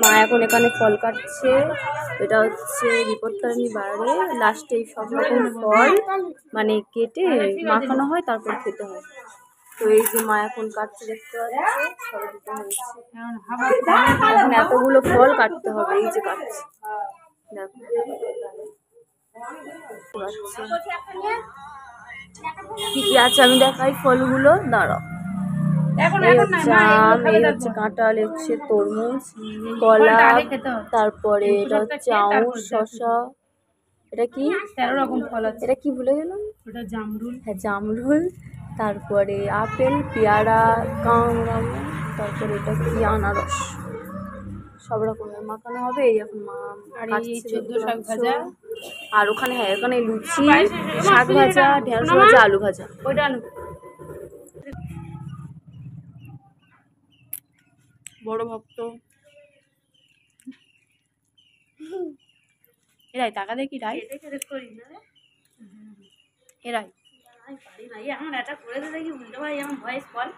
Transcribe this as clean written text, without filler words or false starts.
মা এখন এখানে ফল কাটছে। এটা হচ্ছে বিপত্তারিণী বাড়ি। লাস্টে এই সব রকম ফল মানে কেটে মাখানো হয়, তারপর খেতে হয়। তো এই যে মা এখন কাটতে দেখতে পাচ্ছে, এখন এতগুলো ফল কাটতে হবে। এই যে কাটছে, দেখো কি কি আছে আমি দেখাই ফলগুলো, দাঁড়াও। এই হচ্ছে আম, এই হচ্ছে কাঁঠাল, হচ্ছে তরমুজ, কলা, তারপরে এটা হচ্ছে আঙুর, শসা, এটা কি 13 রকম ফল আছে, এটা কি ভুলে গেলাম, ওটা জামরুল, হ্যাঁ জামরুল, তারপরে আপেল, পেয়ারা, কাঁঠাল, তারপরে এটা কি আনারস, সব রকমের মাখানো হবে। এই এখন মা কাটছে, 14 শাক ভাজা, আর ওখানে হ্যাঁ ওখানে লুচি, শাক ভাজা, ঢেঁড়স ভাজা, আলু ভাজা, ওইটা আলু বড় ভক্ত। এরাই টাকা দেখি রাই এরাই আমার এটা করে দেখি উল্টো ভাই আমার ভয়েস কল